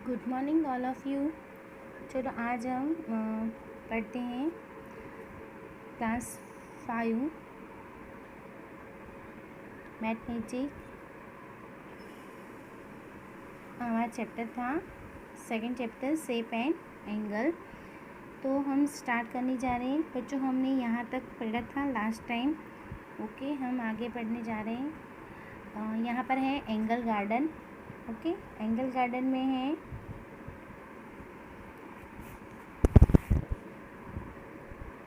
Good morning all of you. चलो आज हम पढ़ते हैं क्लास 5 मैथमेटिक। हमारा चैप्टर था second chapter shape and angle. तो हम स्टार्ट करने जा रहे हैं बच्चों। हमने यहाँ तक पढ़ा था लास्ट टाइम। ओके, हम आगे पढ़ने जा रहे हैं। यहाँ पर है angle garden. Okay, angle garden में है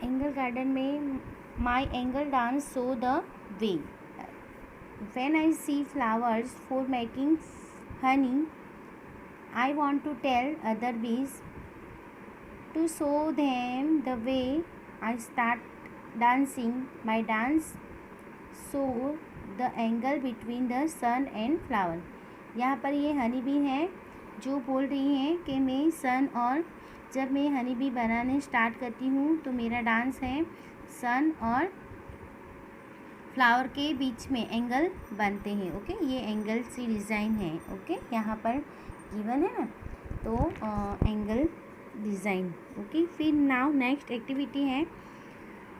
एंगल गार्डन में my angle dance show the way when I see flowers for making honey I want to tell other bees to show them the way I start dancing my dance show the angle between the sun and flower। यहाँ पर ये honey bee है जो बोल रही हैं कि मैं सन और जब मैं हनी बी बनाने स्टार्ट करती हूँ तो मेरा डांस है सन और फ्लावर के बीच में एंगल बनते हैं। ओके, ये एंगल सी डिज़ाइन है। ओके, यहाँ पर गिवन है ना, तो एंगल डिज़ाइन। ओके, फिर नाउ नेक्स्ट एक्टिविटी है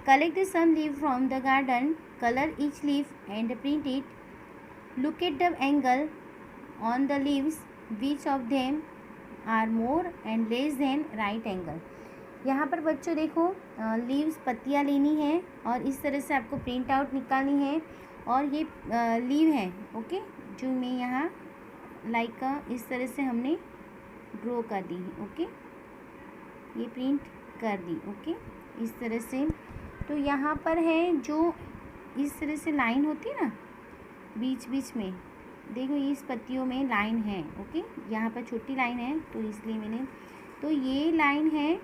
collect some leave from the garden, colour each leaf and print it, look at the angle on the leaves, which of them are more and less than right angle. यहाँ पर बच्चों देखो leaves पत्तियाँ लेनी है और इस तरह से आपको प्रिंट आउट निकालनी है। और ये लीव है। ओके, जो मैं यहाँ लाइक इस तरह से हमने ड्रॉ कर दी है। ओके, ये प्रिंट कर दी। ओके, इस तरह से। तो यहाँ पर है जो इस तरह से लाइन होती है ना बीच बीच में, देखो इस पत्तियों में लाइन है। ओके, यहाँ पर छोटी लाइन है तो इसलिए मैंने, तो ये लाइन है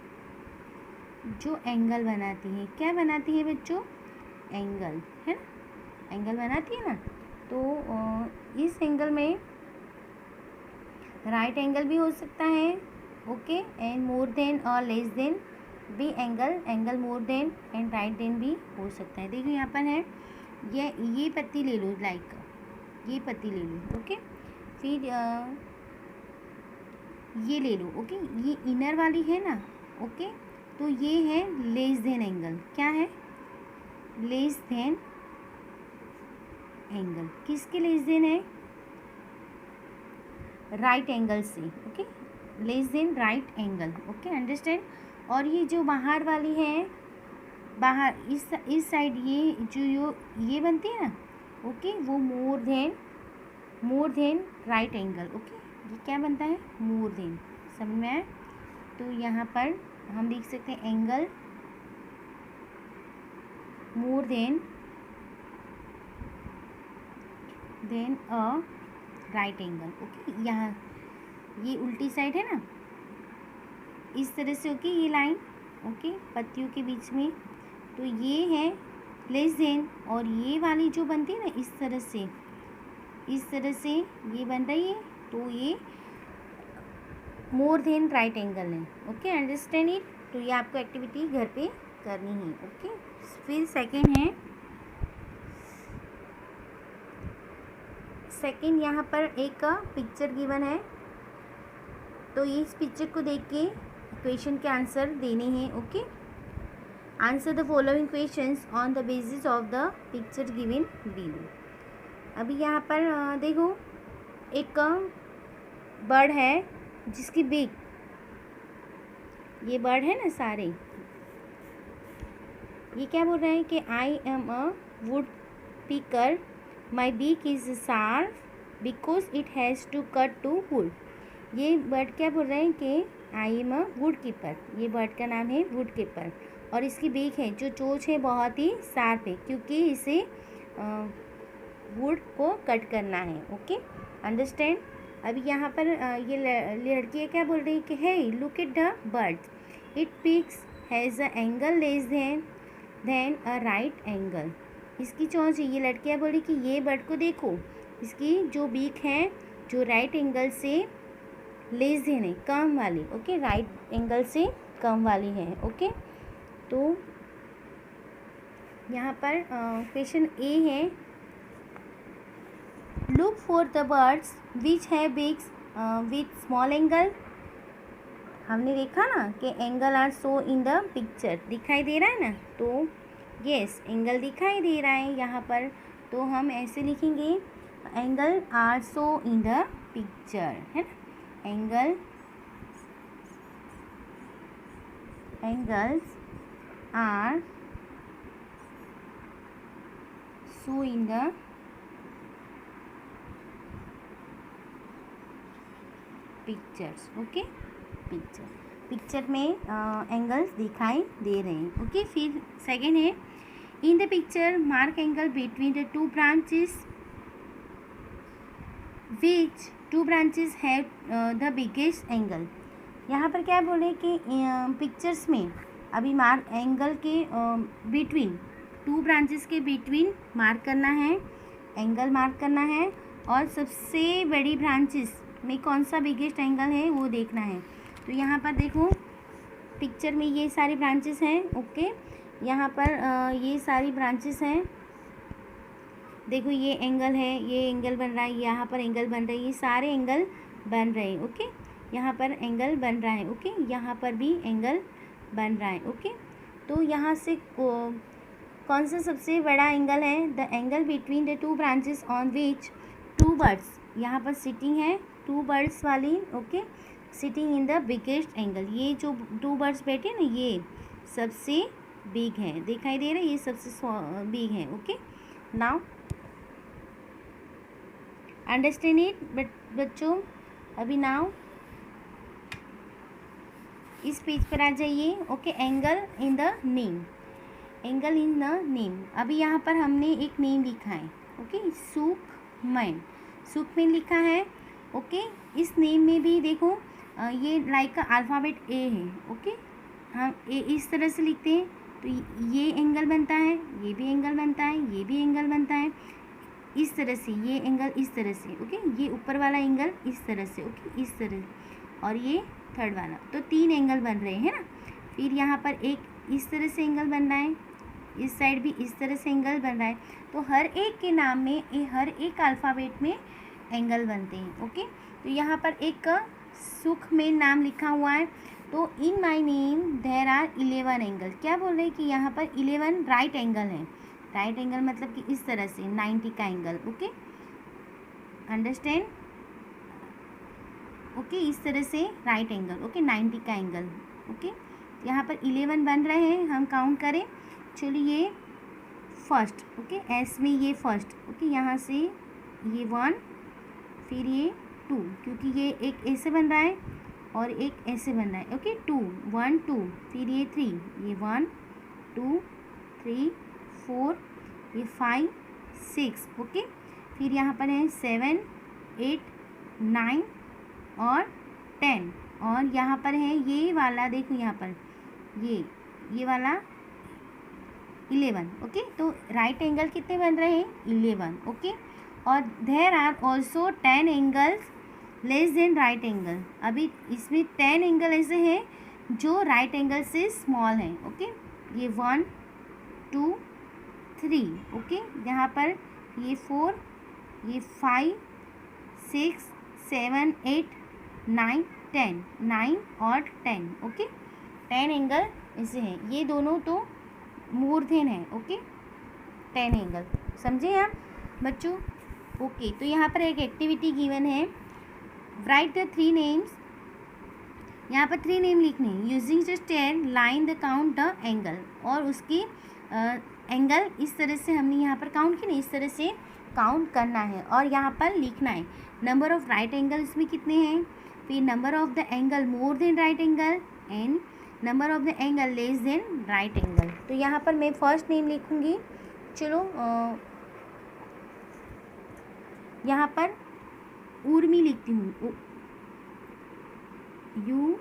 जो एंगल बनाती है। क्या बनाती है बच्चों? एंगल, है ना, एंगल बनाती है ना। तो इस एंगल में राइट एंगल भी हो सकता है। ओके, एंड मोर देन और लेस देन भी angle more than and right than भी हो सकता है। देखो यहाँ पर है ये पत्ती ले लो, लाइक ये पत्ती ले लो। ओके, फिर ये ले लो। ओके, ये इनर वाली है ना। ओके, तो ये है लेस देन एंगल। क्या है? Less than angle. किसके लेस देन है? राइट एंगल से। Okay, less than right angle. Okay, understand. और ये जो बाहर वाली है, बाहर इस साइड ये जो ये बनती है ना, ओके, वो more than right angle. Okay, ये क्या बनता है? More than. समझ में आया? तो यहाँ पर हम लिख सकते हैं angle more then a right angle. Okay, यहाँ ये उल्टी साइड है ना, इस तरह से। ओके, ये लाइन ओके पत्तियों के बीच में, तो ये है लेस देन। और ये वाली जो बनती है ना इस तरह से ये बन रही है, तो ये मोर देन राइट एंगल है। Okay, understand it. तो ये आपको एक्टिविटी घर पे करनी है। ओके, फिर सेकंड यहाँ पर एक पिक्चर गिवन है, तो इस पिक्चर को देख के क्वेश्चन के आंसर देने हैं। Okay, answer the following questions on the basis of the picture given below. अभी यहाँ पर देखो एक बर्ड है जिसकी बीक, ये बर्ड है ना सारे, ये क्या बोल रहे हैं कि I am a woodpecker, my beak is sharp because it has to cut to wood. ये बर्ड क्या बोल रहे हैं कि I am a wood keeper. ये बर्ड का नाम है वुड कीपर और इसकी बीक है जो चोंच है बहुत ही शार्प है क्योंकि इसे वुड को कट करना है। Okay, understand. अभी यहाँ पर ये लड़की क्या बोल रही है कि hey look at the bird, it picks has a angle less than a right angle. इसकी चोंच, ये लड़कियाँ बोली कि ये बर्ड को देखो, इसकी जो बीक है जो राइट एंगल से लेस देन है, कम वाली। ओके, राइट एंगल से कम वाली है। ओके, तो यहाँ पर क्वेश्चन ए है, look for the birds which have beaks with small angle हमने देखा ना कि angle are show in the picture, दिखाई दे रहा है ना, तो यस एंगल दिखाई दे रहा है यहाँ पर, तो हम ऐसे लिखेंगे angle are show in the picture, है ना, angles are show in the pictures, okay, picture में एंगल्स दिखाई दे रहे हैं, ओके। फिर सेकेंड है in the picture mark angle between the two branches which two branches have the biggest angle. यहाँ पर क्या बोले कि पिक्चर्स में अभी मार्क एंगल के बिटवीन टू ब्रांचेस के बिटवीन मार्क करना है, एंगल मार्क करना है, और सबसे बड़ी ब्रांचेस में कौन सा बिगेस्ट एंगल है वो देखना है। तो यहाँ पर देखो पिक्चर में ये सारी ब्रांचेस हैं, ओके, यहाँ पर ये सारी ब्रांचेस हैं, देखो ये एंगल है, ये एंगल बन रहा है, यहाँ पर एंगल बन रहा है, ये सारे एंगल बन रहे हैं, ओके, यहाँ पर एंगल बन रहा है, ओके, यहाँ पर भी एंगल बन रहा है, ओके। तो यहाँ से कौन सा सबसे बड़ा एंगल है, the angle between the two branches on which two birds, यहाँ पर सिटिंग है टू बर्ड्स वाली, okay, sitting in the biggest angle, ये जो टू बर्ड्स बैठे ना ये सबसे बिग है, दिखाई दे रहा है, ये सबसे बिग है, ओके। नाउ अंडरस्टैंड इट बच्चों। अभी नाउ इस पेज पर आ जाइए, okay, angle in the name, angle in the name. अभी यहाँ पर हमने एक नेम लिखा है, ओके, सुखमैन, सुखमैन लिखा है, ओके। इस नेम में भी देखो ये लाइक का अल्फ़ाबेट ए है, ओके, हम ए इस तरह से लिखते हैं तो ये एंगल बनता है, ये भी एंगल बनता है, ये भी एंगल बनता है, इस तरह से ये एंगल इस तरह से, ओके, ये ऊपर वाला एंगल इस तरह से, ओके, इस तरह, और ये थर्ड वाला, तो 3 एंगल बन रहे हैं ना। फिर यहाँ पर एक इस तरह से एंगल बन रहा है, इस साइड भी इस तरह से एंगल बन रहा है, तो हर एक के नाम में हर एक अल्फ़ाबेट में एंगल बनते हैं, ओके। तो यहाँ पर एक सुख में नाम लिखा हुआ है, तो in my name there are 11 angle, क्या बोल रहे हैं कि यहाँ पर 11 राइट एंगल है, राइट एंगल मतलब कि इस तरह से 90 का एंगल, ओके, अंडरस्टैंड, ओके, इस तरह से राइट एंगल, ओके, 90 का एंगल, ओके। यहाँ पर 11 बन रहे हैं, हम काउंट करें, चलिए ये फर्स्ट, ओके, एस में ये फर्स्ट, ओके, यहाँ से ये 1, फिर ये 2, क्योंकि ये एक ऐसे बन रहा है और एक ऐसे बन रहा है, ओके, 2 1 2, फिर ये 3, ये 1 2 3 4, ये 5 6, ओके, फिर यहाँ पर है 7 8 9 और 10, और यहाँ पर है ये वाला, देखो यहाँ पर ये वाला 11, ओके। तो राइट एंगल कितने बन रहे हैं 11, ओके, और there are also 10 angles less than right angle, अभी इसमें 10 एंगल ऐसे हैं जो राइट एंगल से स्मॉल हैं, ओके, ये 1 2 3, ओके, यहाँ पर ये 4, ये 5 6 7 8 9 10, 9 और 10, ओके, 10 एंगल ऐसे हैं, ये दोनों तो मोर देन है, ओके, 10 एंगल, समझे आप बच्चों, ओके। तो यहाँ पर एक एक्टिविटी गिवन है, राइट द 3 नेम्स, यहाँ पर 3 नेम लिखने हैं, using the stair line the count the angle, और उसकी एंगल इस तरह से हमने यहाँ पर काउंट की ना, इस तरह से काउंट करना है, और यहाँ पर लिखना है नंबर ऑफ राइट एंगल इसमें कितने हैं, फिर number of the angle more then right angle and number of the angle less than right angle. तो यहाँ पर मैं फर्स्ट नेम लिखूँगी, चलो यहाँ पर उर्मी लिखती हूँ, यू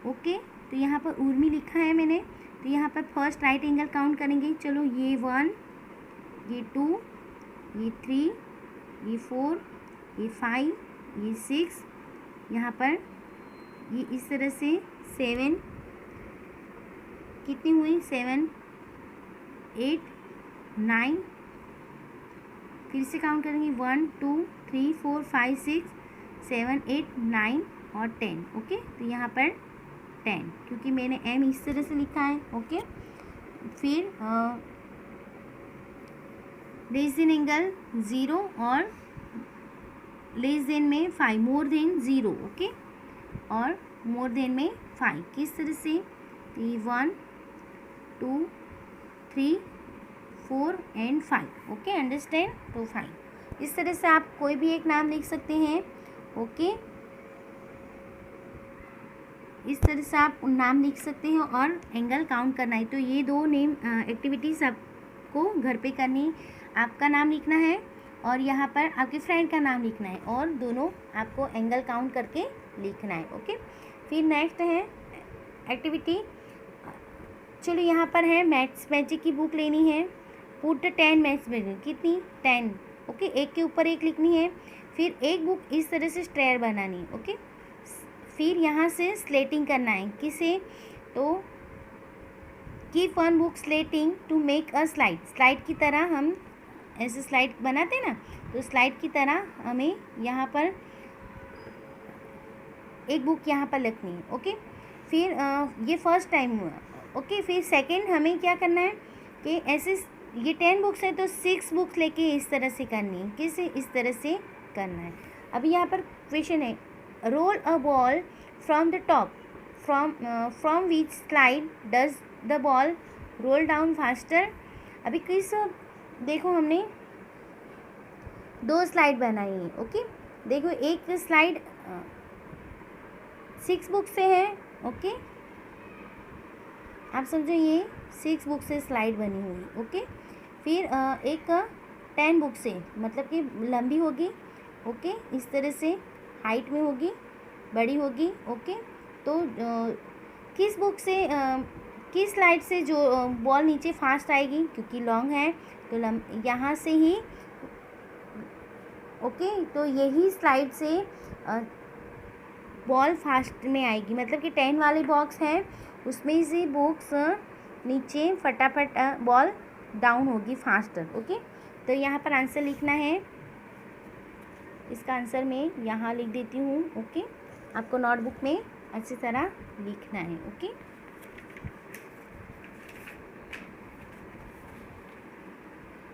ओके, तो यहाँ पर उर्मी लिखा है मैंने, तो यहाँ पर फर्स्ट राइट एंगल काउंट करेंगे, चलो ये 1, ये 2, ये 3, ये 4, ये 5, ये 6, यहाँ पर ये इस तरह से 7, कितनी हुई 7 8 9 फिर से काउंट करेंगे 1 2 3 4 5 6 7 8 9 और 10। ओके, तो यहाँ पर 10 क्योंकि मैंने m इस तरह से लिखा है। ओके, फिर लेस देन एंगल 0 और लेस देन में 5, मोर देन 0। ओके, और मोर देन में 5 किस तरह से, 1 2 3 4 एंड 5। Okay, understand. तो 5 इस तरह से आप कोई भी एक नाम लिख सकते हैं। ओके, इस तरह से आप नाम लिख सकते हैं और एंगल काउंट करना है। तो ये दो नेम एक्टिविटीज़ आपको घर पे करनी, आपका नाम लिखना है और यहाँ पर आपके फ्रेंड का नाम लिखना है और दोनों आपको एंगल काउंट करके लिखना है। ओके, फिर नेक्स्ट है एक्टिविटी। चलो यहाँ पर है मैथ्स मैजिक की बुक लेनी है। पुट 10 मैथ्स मैजिक, कितनी 10। ओके, एक के ऊपर एक लिखनी है। फिर एक बुक इस तरह से स्ट्रेयर बनानी है। ओके, फिर यहाँ से स्लेटिंग करना है। किसे, तो keep one book slanting to make a slide. Slide की तरह हम ऐसे स्लाइड बनाते हैं ना, तो स्लाइड की तरह हमें यहाँ पर एक बुक यहाँ पर लिखनी है। ओके, फिर ये फर्स्ट टाइम हुआ। ओके, फिर सेकंड हमें क्या करना है कि ऐसे ये 10 बुक्स है तो 6 बुक्स लेके इस तरह से करनी है। किसे, इस तरह से करना है। अभी यहाँ पर क्वेश्चन है, roll a ball from the top, from which slide does the ball roll down faster. अभी किस, देखो हमने 2 स्लाइड बनाई है। ओके, देखो एक स्लाइड 6 बुक से है। ओके, आप समझो ये 6 बुक से स्लाइड बनी हुई। ओके, फिर एक 10 बुक से, मतलब कि लंबी होगी। ओके, इस तरह से हाइट में होगी, बड़ी होगी। ओके, तो किस बुक से किस स्लाइड से जो बॉल नीचे फास्ट आएगी, क्योंकि लॉन्ग है तो यहाँ से ही। ओके, तो यही स्लाइड से बॉल फास्ट में आएगी, मतलब कि 10 वाले बॉक्स हैं उसमें से बुक्स नीचे फटाफट बॉल डाउन होगी फास्टर। ओके, तो यहाँ पर आंसर लिखना है। इसका आंसर मैं यहाँ लिख देती हूँ। ओके, आपको नोटबुक में अच्छी तरह लिखना है। ओके,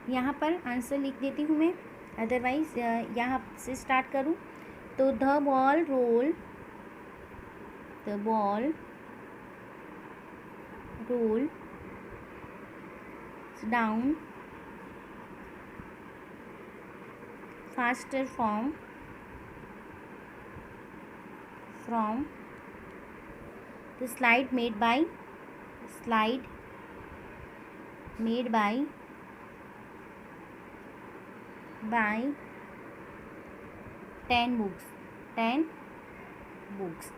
यहाँ पर आंसर लिख देती हूँ मैं, अदरवाइज़ यहाँ से स्टार्ट करूँ तो the ball roll down faster from the slide made by 10 books,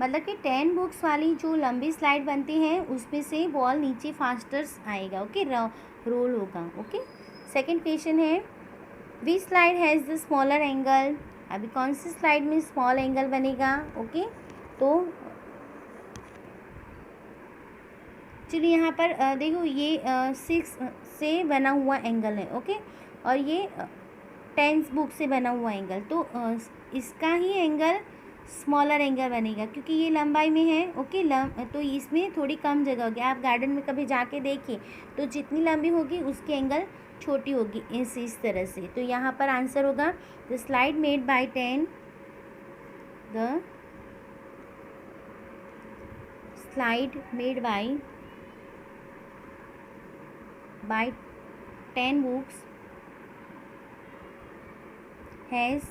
मतलब कि 10 बुक्स वाली जो लंबी स्लाइड बनती है उसमें से बॉल नीचे फास्टर आएगा। ओके, रोल होगा। ओके, सेकंड क्वेश्चन है, which slide has the smaller angle. अभी कौन सी स्लाइड में स्मॉल एंगल बनेगा। ओके, तो चलिए यहाँ पर देखो ये 6 से बना हुआ एंगल है। ओके, और ये 10 बुक से बना हुआ एंगल, तो इसका ही एंगल स्मॉलर एंगल बनेगा क्योंकि ये लंबाई में है। ओके, तो इसमें थोड़ी कम जगह होगी। आप गार्डन में कभी जाके देखिए तो जितनी लंबी होगी उसकी एंगल छोटी होगी, इस तरह से। तो यहाँ पर आंसर होगा the slide made by 10 books has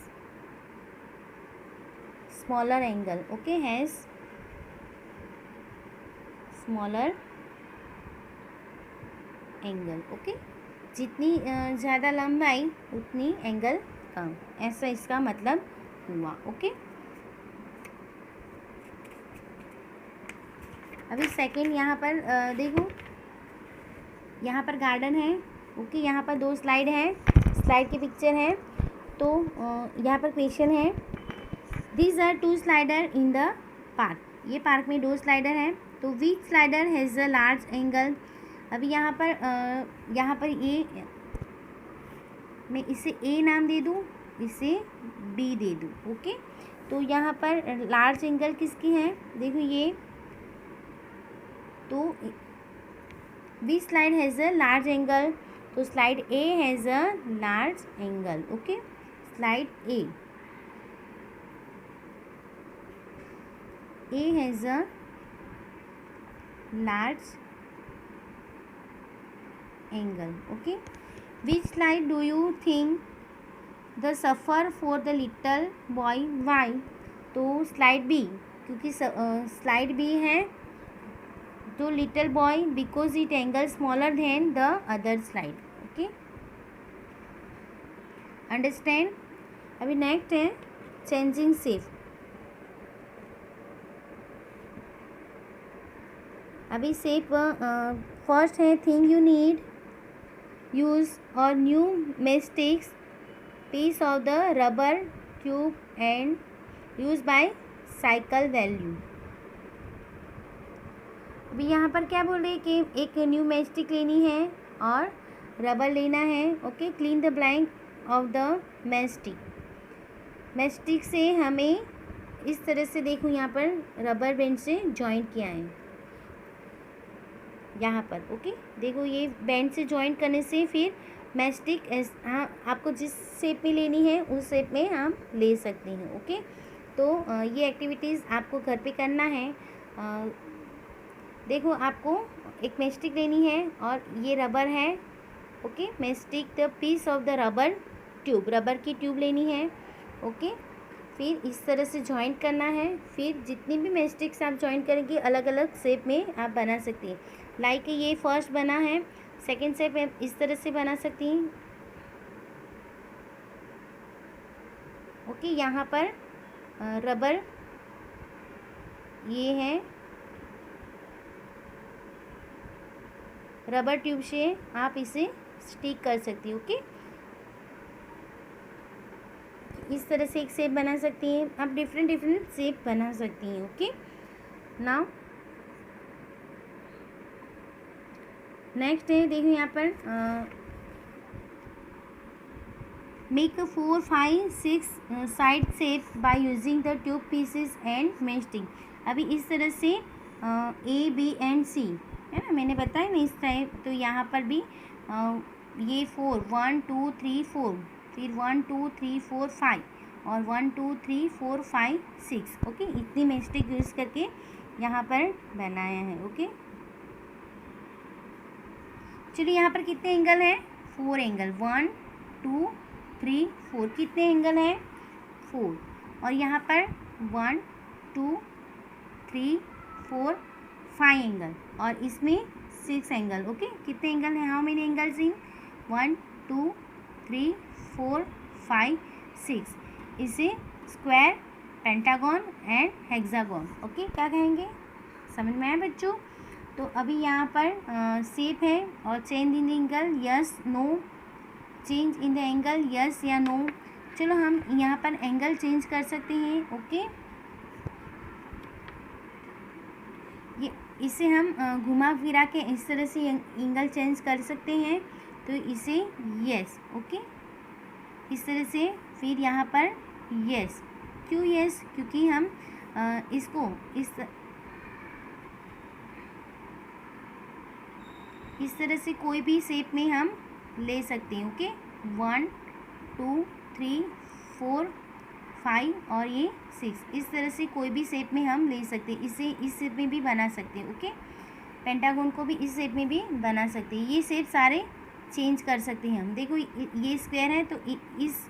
smaller angle. Okay, has smaller angle. Okay, जितनी ज़्यादा लंबाई उतनी एंगल कम, ऐसा इसका मतलब हुआ। ओके, अभी सेकंड यहाँ पर देखो, यहाँ पर गार्डन है। ओके, यहाँ पर 2 स्लाइड है, स्लाइड की पिक्चर है। तो यहाँ पर क्वेश्चन है, these are 2 slider in the park. ये पार्क में 2 स्लाइडर हैं, तो which slider has a large angle. अभी यहाँ पर ये मैं इसे ए नाम दे दूँ, इसे बी दे दूँ। ओके, तो यहाँ पर लार्ज एंगल किसकी है, देखो ये, तो which slide has a large angle, तो slide A has a large angle. Okay, slide A has a large angle. Okay, which slide do you think the suffer for the little boy? Why? तो slide B, क्योंकि slide B है तो little boy because it angle smaller than the other slide. Okay, understand. अभी next है changing shape. अभी shape first है thing you need use और new mistakes piece of the rubber tube and use bicycle value. अभी यहाँ पर क्या बोल रहे हैं कि एक न्यू मैस्टिक लेनी है और रबर लेना है। Okay, clean the blank of the mastic. Mastic से हमें इस तरह से, देखो यहाँ पर रबर बैंड से जॉइंट किया है यहाँ पर। ओके, देखो ये बैंड से जॉइंट करने से फिर मैस्टिक हाँ आपको जिस शेप में लेनी है उस शेप में हम ले सकते हैं। ओके, तो ये एक्टिविटीज़ आपको घर पे करना है। देखो आपको एक मैस्टिक लेनी है और ये रबर है। Okay, mastic the piece of the rubber tube, rubber की ट्यूब लेनी है। ओके, फिर इस तरह से जॉइंट करना है। फिर जितनी भी मैस्टिक्स आप जॉइंट करेंगे अलग अलग शेप में आप बना सकती हैं। लाइक ये फर्स्ट बना है, सेकेंड शेप इस तरह से बना सकती हैं। ओके, यहाँ पर रबर ये है, रबर ट्यूब से आप इसे स्टिक कर सकती हैं। ओके, इस तरह से एक शेप बना सकती हैं आप, डिफरेंट शेप बना सकती हैं। ओके, नाउ नेक्स्ट है, देखो यहाँ पर make 4, 5, 6 side shape by using the tube pieces and mastic. अभी इस तरह से ए बी एंड सी है ना, मैंने बताया ना इस टाइप। तो यहाँ पर भी ये 4, 1 2 3 4, फिर 1 2 3 4 5 और 1 2 3 4 5 6। ओके, इतनी मैस्टिक यूज़ करके यहाँ पर बनाया है। ओके, चलिए यहाँ पर कितने एंगल हैं, 4 एंगल, 1 2 3 4, कितने एंगल हैं, 4। और यहाँ पर 1 2 3 4 5 एंगल और इसमें 6 एंगल। ओके, कितने एंगल हैं, हाउ मेनी एंगल्स इन 1 2 3 4 5 6। इसे square, pentagon and hexagon. Okay, क्या कहेंगे, समझ में आया बच्चों। तो अभी यहाँ पर शेप है और change in the angle, yes no, change in the angle, yes या नो। चलो हम यहाँ पर एंगल चेंज कर सकते हैं। ओके, ये इसे हम घुमा फिरा के इस तरह से एंगल चेंज कर सकते हैं। तो इसे यस। ओके, इस तरह से, फिर यहाँ पर यस। क्यों यस, क्योंकि हम इसको इस तरह से कोई भी शेप में हम ले सकते हैं। ओके, 1 2 3 4 5 और ये 6, इस तरह से कोई भी शेप में हम ले सकते हैं। इसे इस शेप में भी बना सकते हैं। ओके, पेंटागन को भी इस शेप में भी बना सकते हैं। ये शेप सारे चेंज कर सकते हैं हम। देखो ये स्क्वायर है तो इस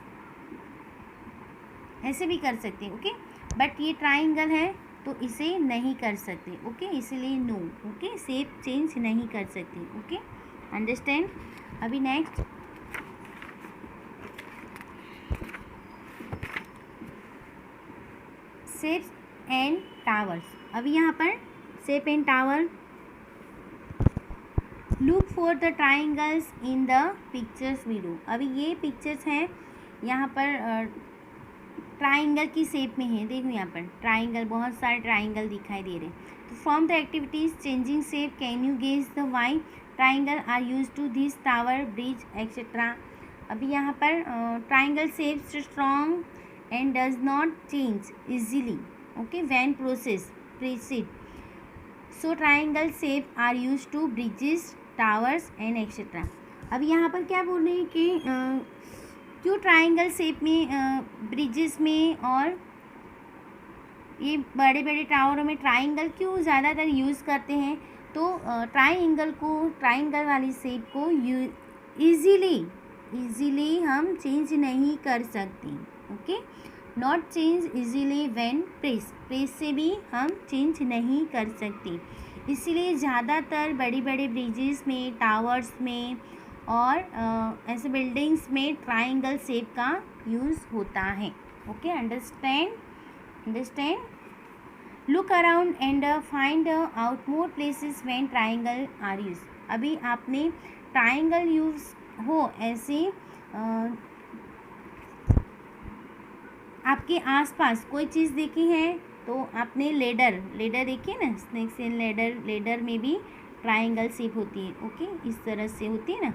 ऐसे भी कर सकते हैं। ओके, बट ये ट्राइंगल है तो इसे नहीं कर सकते। ओके, इसलिए नो। ओके, शेप चेंज नहीं कर सकते। Okay, understand. अभी नेक्स्ट शेप्स एंड टावर्स। अभी यहाँ पर shape and tower, look for the triangles in the pictures video. अभी ये पिक्चर्स हैं यहाँ पर ट्राइंगल की शेप में है। देखो यहाँ पर ट्राइंगल, बहुत सारे ट्राइंगल दिखाई दे रहे हैं। तो from the activities changing shape can you guess the why triangle are use to this tower, bridge etcetera. अभी यहाँ पर triangle shape strong and does not change easily, okay, when proceed. So triangle shape are use to bridges, towers and etcetera. अभी यहाँ पर क्या बोल रहे हैं कि क्यों ट्राइंगल शेप में, ब्रिजेस में और ये बड़े बड़े टावरों में ट्राइंगल क्यों ज़्यादातर यूज़ करते हैं। तो ट्राइंगल वाली शेप को ईज़िली हम चेंज नहीं कर सकते, okay, not change easily when press से भी हम चेंज नहीं कर सकते। इसीलिए ज़्यादातर बड़ी बड़े ब्रिजेस में, टावर्स में और ऐसे बिल्डिंग्स में ट्राइंगल शेप का यूज़ होता है, okay, understand. Look around and find out more places when triangle are use. अभी आपने ट्राइंगल यूज हो ऐसे आपके आसपास कोई चीज़ देखी है तो आपने लेडर देखी है ना, स्नेक्स एंड लेडर में भी ट्राइंगल शेप होती है, ओके, इस तरह से होती है ना,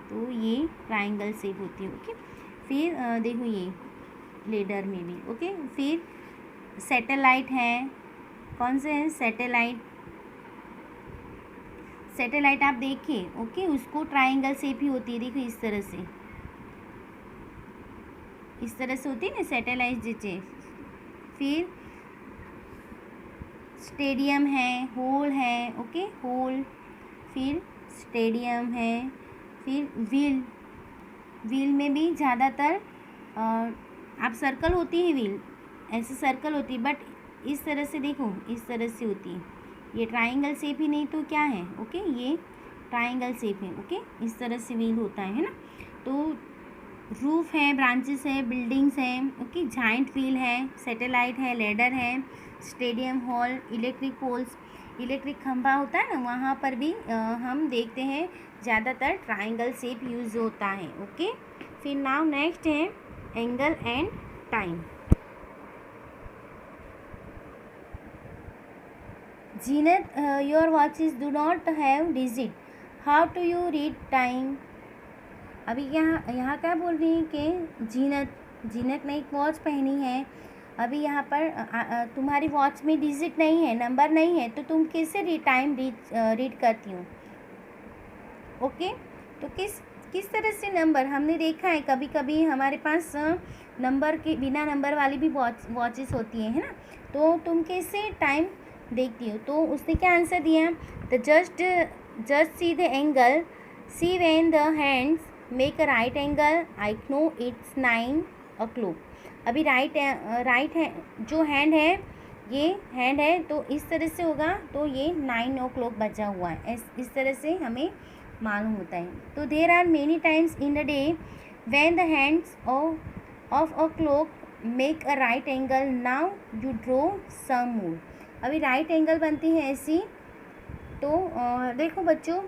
तो ये ट्राइंगल शेप होती है, ओके। फिर देखो ये लेडर में भी, ओके। फिर सैटेलाइट है, कौन से हैं सैटेलाइट आप देखिए, ओके, उसको ट्राइंगल शेप ही होती है, देखो इस तरह से होती है ना सैटेलाइट जैसे। फिर स्टेडियम है, होल है, ओके, होल। फिर स्टेडियम है। फिर व्हील में भी ज़्यादातर आप सर्कल होती है व्हील, ऐसे सर्कल होती है, बट इस तरह से देखो, इस तरह से होती है, ये ट्राइंगल शेप ही नहीं तो क्या है, ओके, ये ट्राइंगल शेप है, ओके, इस तरह से व्हील होता है ना। तो रूफ है, ब्रांचेस है, बिल्डिंग्स हैं, ओके, जाइंट व्हील है, सैटेलाइट है, लेडर है, stadium, hall, electric poles, electric खंभा होता है ना, वहाँ पर भी हम देखते हैं ज़्यादातर ट्राइंगल शेप यूज़ होता है, ओके। फिर नाउ नेक्स्ट है angle and time. Zeenat, your watches do not have digit, how do you read time. अभी यहाँ क्या बोल रही है कि जीनत ने एक वॉच पहनी है। अभी यहाँ पर तुम्हारी वॉच में डिजिट नहीं है, नंबर नहीं है, तो तुम कैसे टाइम रीड करती हो, ओके। तो किस तरह से नंबर, हमने देखा है कभी कभी हमारे पास नंबर के बिना नंबर वाली भी वॉचेस होती है ना, तो तुम कैसे टाइम देखती हो। तो उसने क्या आंसर दिया, the just see the angle, see when the hands make a right angle, I know it's 9 o'clock। अभी राइट है, जो हैंड है, ये हैंड है, तो इस तरह से होगा, तो ये 9 o'clock बचा हुआ है, इस तरह से हमें मालूम होता है। तो there are many times in the day when the hands of a clock make a right angle, now you draw some more. अभी राइट एंगल बनती है ऐसी, तो देखो बच्चों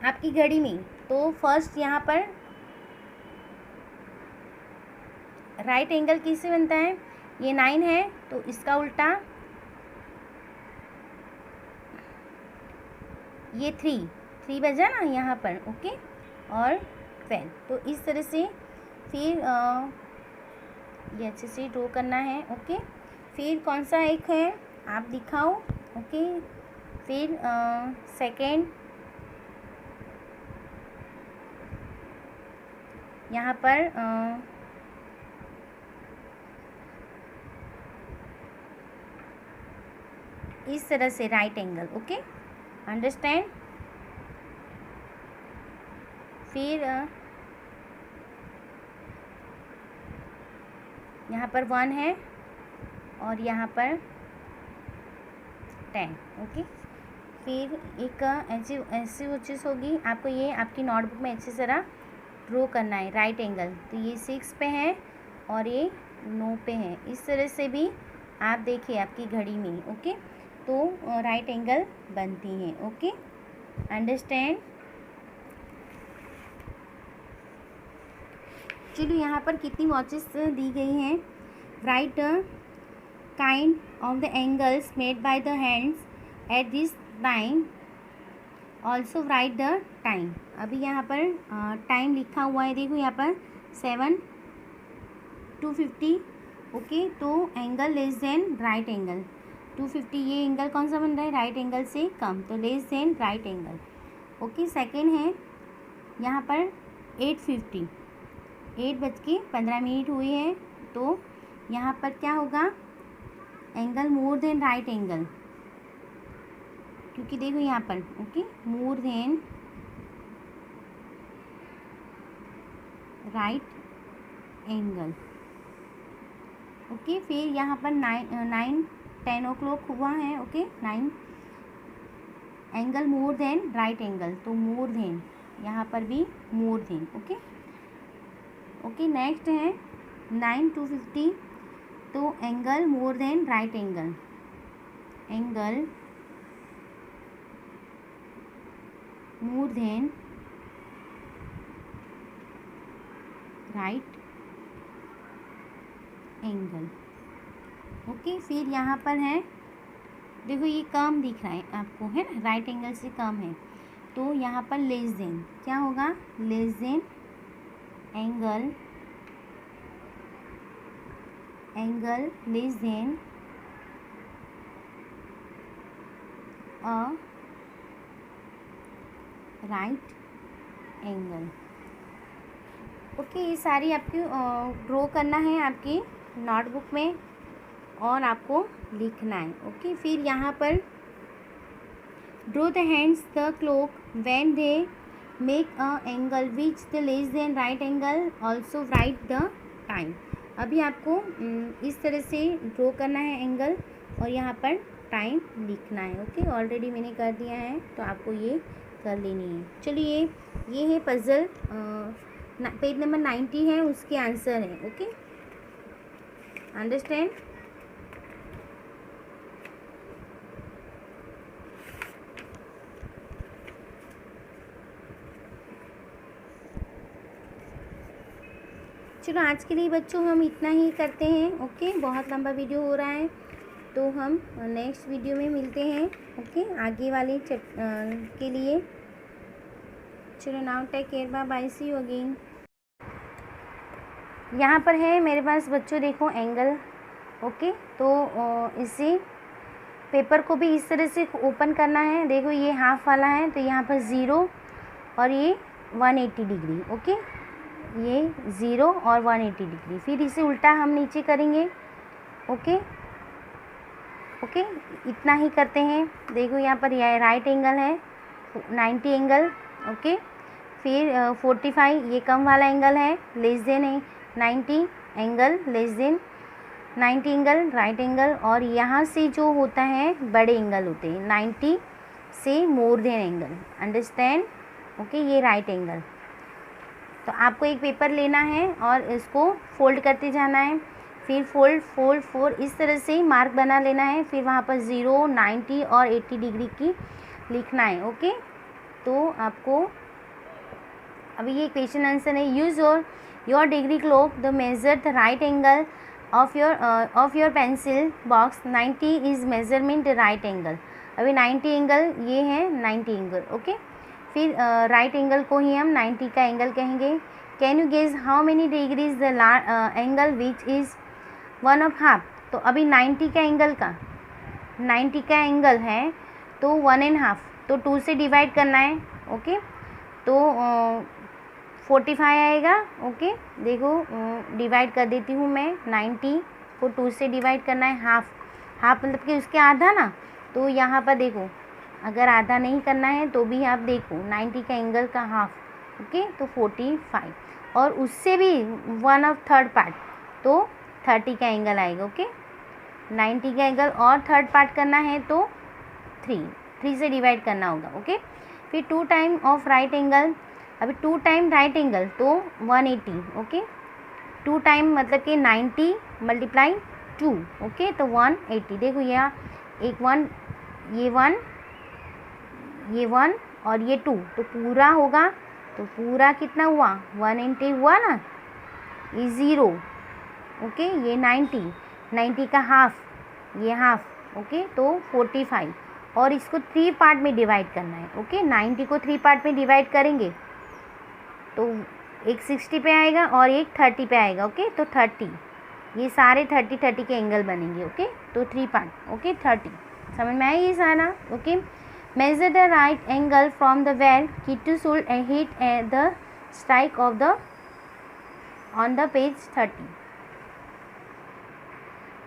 आपकी घड़ी में, तो फर्स्ट यहाँ पर राइट एंगल किससे बनता है, ये 9 है, तो इसका उल्टा ये 3 बजा ना यहाँ पर, ओके, और 12, तो इस तरह से फिर ये अच्छे से ड्रॉ करना है, ओके। फिर कौन सा एक है आप दिखाओ, ओके। फिर सेकेंड यहाँ पर इस तरह से राइट एंगल, ओके, अंडरस्टैंड। फिर यहाँ पर 1 है और यहाँ पर 10, ओके। फिर एक ऐसी वो चीज़ होगी, आपको ये आपकी नोटबुक में अच्छी तरह ड्रॉ करना है, राइट एंगल, तो ये 6 पे है और ये 9 पे है, इस तरह से भी आप देखिए आपकी घड़ी में, ओके, तो राइट एंगल बनती हैं, ओके, अंडरस्टैंड। चलो यहाँ पर कितनी वॉचेस दी गई हैं, right kind of the angles made by the hands at this time also right the time. अभी यहाँ पर टाइम लिखा हुआ है, देखो यहाँ पर 7:250। ओके, तो angle less than right angle 250, ये एंगल कौन सा बन रहा है, राइट एंगल से कम, तो less than right angle. Okay, second है यहाँ पर 8:50, 8:15 हुई है, तो यहाँ पर क्या होगा, angle more then right angle, क्योंकि देखो यहाँ पर okay more than right angle. Okay, फिर यहाँ पर 10 o'clock हुआ है। Okay, 9 angle more then right angle, तो मोर देन, यहाँ पर भी more than. Okay okay, next है 9:250, तो angle more then right angle, angle more then right angle. Okay, फिर यहाँ पर है, देखो ये कम दिख रहा है आपको, है ना, राइट एंगल से कम है, तो यहाँ पर लेस देन क्या होगा, less than angle, angle less than a right angle. Okay, ये सारी आपकी ड्रॉ करना है आपकी नोटबुक में और आपको लिखना है। ओके, फिर यहाँ पर draw the hands the clock when they make a angle which the less than right angle, also right the time. अभी आपको इस तरह से ड्रॉ करना है एंगल और यहाँ पर टाइम लिखना है। ओके, ऑलरेडी मैंने कर दिया है, तो आपको ये कर लेनी है। चलिए, ये है पजल, पेज नंबर 90 है, उसके आंसर है। Okay, understand. चलो, आज के लिए बच्चों हम इतना ही करते हैं। ओके, बहुत लंबा वीडियो हो रहा है, तो हम नेक्स्ट वीडियो में मिलते हैं। ओके, आगे वाले के लिए। चलो, now take care, bye bye, see you again. यहाँ पर है मेरे पास बच्चों, देखो एंगल। ओके, तो इसी पेपर को भी इस तरह से ओपन करना है। देखो ये हाफ वाला है, तो यहाँ पर 0 और ये 180 डिग्री। ओके, ये 0 और 180 डिग्री। फिर इसे उल्टा हम नीचे करेंगे। ओके ओके, इतना ही करते हैं। देखो यहाँ पर यह राइट एंगल है, 90 एंगल। ओके, फिर 45, ये कम वाला एंगल है, लेस देन है 90 angle, less then 90 angle right angle. और यहाँ से जो होता है बड़े एंगल होते हैं, 90 से more than angle, understand. Okay, ये राइट एंगल। तो आपको एक पेपर लेना है और इसको फोल्ड करते जाना है, फिर फोल्ड फोल्ड फोल्ड, इस तरह से मार्क बना लेना है। फिर वहाँ पर 0, 90 और 80 डिग्री की लिखना है। ओके, तो आपको अभी ये क्वेश्चन आंसर है। Use your degree clock the measure the right angle of your pencil box, 90 is measurement right angle. अभी 90 एंगल ये है, 90 एंगल। ओके, फिर राइट एंगल को ही हम 90 का एंगल कहेंगे। Can you guess how many degrees the angle which is 1/2। तो अभी 90 का एंगल का 90 का एंगल है, तो 1.5, तो 2 से डिवाइड करना है। ओके, तो 45 आएगा। ओके, देखो डिवाइड कर देती हूँ मैं, 90 को 2 से डिवाइड करना है, हाफ हाफ मतलब कि उसके आधा ना। तो यहाँ पर देखो, अगर आधा नहीं करना है तो भी आप देखो 90 का एंगल का हाफ। ओके, तो 45, और उससे भी 1/3 पार्ट, तो 30 का एंगल आएगा। ओके, 90 का एंगल और थर्ड पार्ट करना है तो 3 से डिवाइड करना होगा। ओके, फिर 2 टाइम ऑफ राइट एंगल, अभी 2 टाइम राइट एंगल तो 180। ओके, 2 टाइम मतलब कि 90 × 2। ओके, तो 180। देखो यहाँ एक 1, ये 1, ये 1 और ये 2, तो पूरा होगा, तो पूरा कितना हुआ, 180 हुआ ना, ये 0। ओके, ये 90 का हाफ, ये हाफ। ओके, तो 45, और इसको 3 पार्ट में डिवाइड करना है। ओके, 90 को 3 पार्ट में डिवाइड करेंगे तो एक 60 पे आएगा और एक 30 पे आएगा। ओके, तो 30, ये सारे 30 के एंगल बनेंगे। ओके, तो 3 पार्ट। ओके, 30 समझ में आया ये सारा। Okay, measure the right angle from the where Kittu should hit at the strike of the on the page 30।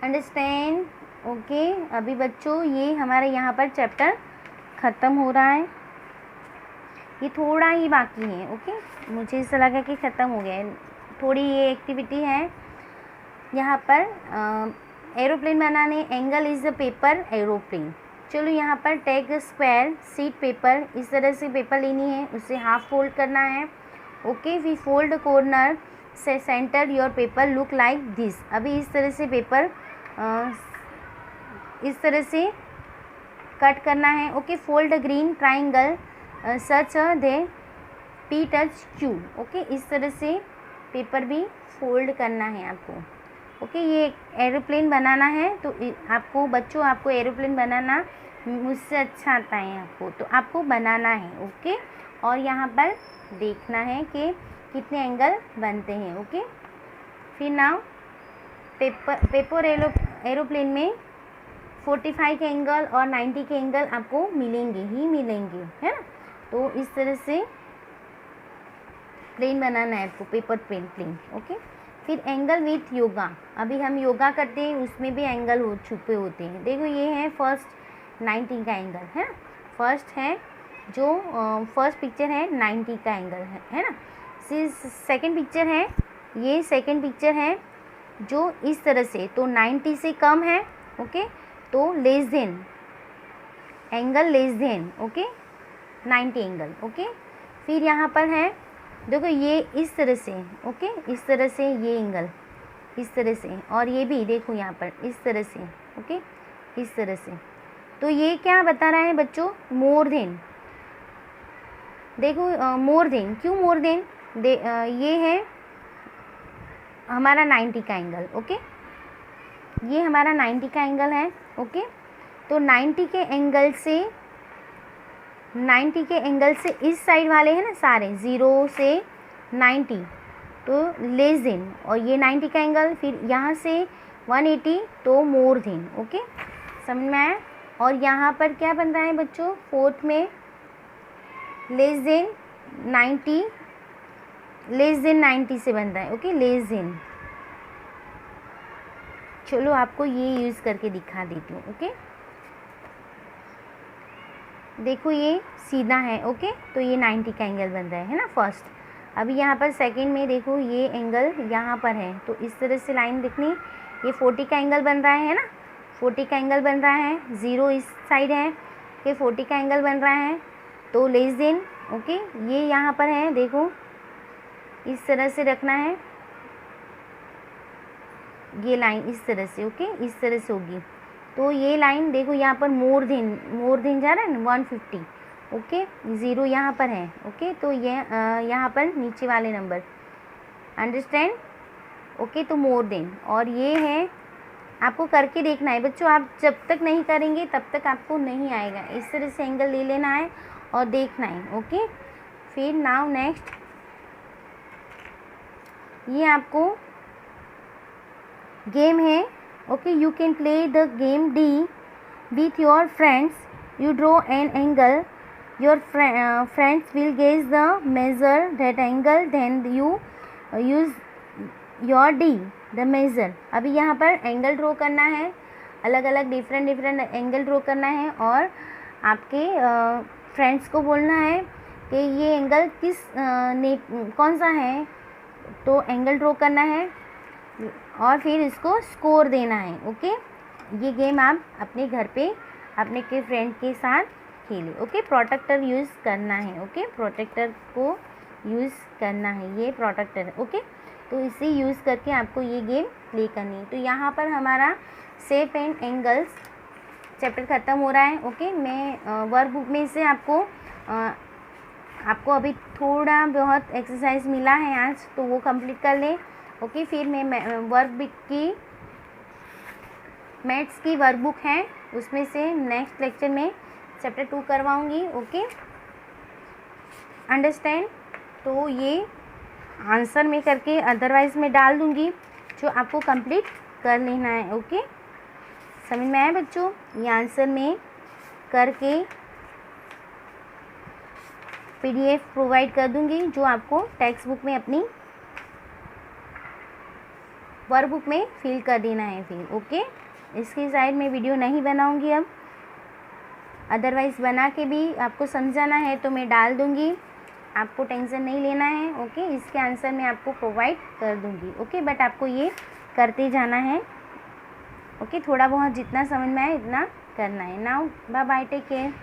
Understand? Okay, अभी बच्चों ये हमारे यहाँ पर चैप्टर ख़त्म हो रहा है, ये थोड़ा ही बाकी है। ओके, मुझे ऐसा लगा कि ख़त्म हो गया है, थोड़ी ये एक्टिविटी है यहाँ पर। एरोप्लेन बनाने, angle is the paper aeroplane. चलो यहाँ पर टेक स्क्वायर सीट पेपर, इस तरह से पेपर लेनी है, उसे हाफ फोल्ड करना है। ओके, वी फोल्ड कॉर्नर से centre your paper look like this. अभी इस तरह से पेपर इस तरह से कट करना है। ओके, फोल्ड ग्रीन ट्राइंगल सच दे पी टच क्यू। ओके, इस तरह से पेपर भी फोल्ड करना है आपको। ओके, ये एरोप्लेन बनाना है, तो आपको बच्चों आपको एरोप्लेन बनाना मुझसे अच्छा आता है आपको, तो आपको बनाना है। ओके, और यहाँ पर देखना है कि कितने एंगल बनते हैं। ओके, फिर नाउ पेपर एरोप्लेन में 45 के एंगल और 90 के एंगल आपको मिलेंगे ही मिलेंगे, है ना। तो इस तरह से प्लेन बनाना है आपको, पेपर प्लेन। ओके, फिर एंगल विथ योगा। अभी हम योगा करते हैं, उसमें भी एंगल छुपे होते हैं। देखो ये है फर्स्ट 90 का एंगल, है ना। फर्स्ट है जो फर्स्ट पिक्चर है 90 का एंगल है ना। सेकंड पिक्चर है, ये सेकंड पिक्चर है जो इस तरह से, तो 90 से कम है। ओके, तो less than, angle less then. Okay, 90 angle. Okay, फिर यहाँ पर है देखो ये इस तरह से। ओके, इस तरह से ये एंगल इस तरह से, और ये भी देखो यहाँ पर इस तरह से। ओके, इस तरह से, तो ये क्या बता रहा है बच्चों, मोर देन। देखो मोर देन, क्यों मोर देन, ये है हमारा 90 का एंगल। ओके, ये हमारा 90 का एंगल है। ओके, तो 90 के एंगल से इस साइड वाले हैं ना सारे 0 से 90, तो लेस देन, और ये 90 का एंगल, फिर यहाँ से 180, तो मोर देन। ओके, समझ में आया। और यहाँ पर क्या बन रहा है बच्चों, फोर्थ में लेस देन 90 से बन रहा है। Okay, less then. चलो आपको ये यूज़ करके दिखा देती हूँ। ओके, देखो ये सीधा है। ओके, तो ये 90 का एंगल बन रहा है ना फर्स्ट। अभी यहाँ पर सेकंड में देखो ये एंगल यहाँ पर है, तो इस तरह से लाइन दिखनी, ये 40 का एंगल बन रहा है ना, 40 का एंगल बन रहा है। 0 इस साइड है, ये 40 का एंगल बन रहा है, तो लेस देन। ओके, ये यहाँ पर है, देखो इस तरह से रखना है, ये लाइन इस तरह से। ओके, इस तरह से होगी, तो ये लाइन देखो यहाँ पर मोर देन जा रहा है ना 150। ओके, 0 यहाँ पर है। ओके, तो ये यहाँ पर नीचे वाले नंबर, अंडरस्टैंड। ओके, तो मोर देन, और ये है आपको करके देखना है बच्चों, आप जब तक नहीं करेंगे तब तक आपको नहीं आएगा। इस तरह से एंगल ले लेना है और देखना है। ओके, फिर नाउ नेक्स्ट, ये आपको गेम है। Okay, you can play the game D with your friends. You draw an angle. Your friends will guess the measure that angle. Then you use your D the measure. अभी यहाँ पर angle draw करना है, अलग अलग different angle draw करना है, और आपके फ्रेंड्स को बोलना है कि ये एंगल कौन सा है, तो एंगल ड्रॉ करना है और फिर इसको स्कोर देना है। ओके, ये गेम आप अपने घर पे अपने के फ्रेंड के साथ खेलें। ओके, प्रोटेक्टर यूज़ करना है। ओके, प्रोटेक्टर को यूज़ करना है, ये प्रोटेक्टर है। ओके, तो इसे यूज़ करके आपको ये गेम प्ले करनी है। तो यहाँ पर हमारा शेप एंड एंगल्स चैप्टर ख़त्म हो रहा है। ओके, मैं वर्कबुक में से आपको अभी थोड़ा बहुत एक्सरसाइज मिला है आज, तो वो कंप्लीट कर लें। ओके, फिर मैं वर्कबुक की मैथ्स की वर्कबुक है, उसमें से नेक्स्ट लेक्चर में चैप्टर 2 करवाऊँगी। Okay, understand. तो ये आंसर में करके अदरवाइज़ मैं डाल दूँगी, जो आपको कंप्लीट कर लेना है। ओके, समझ में आया बच्चों? ये आंसर में करके PDF प्रोवाइड कर दूँगी, जो आपको टेक्स्ट बुक में अपनी वर्कबुक में फिल कर देना है फिर। ओके, इसकी साइड में वीडियो नहीं बनाऊँगी अब, अदरवाइज़ बना के भी आपको समझाना है तो मैं डाल दूँगी, आपको टेंशन नहीं लेना है। ओके, इसके आंसर मैं आपको प्रोवाइड कर दूँगी। ओके, बट आपको ये करते जाना है। ओके, थोड़ा बहुत जितना समझ में आए इतना करना है। Now bye bye, take care.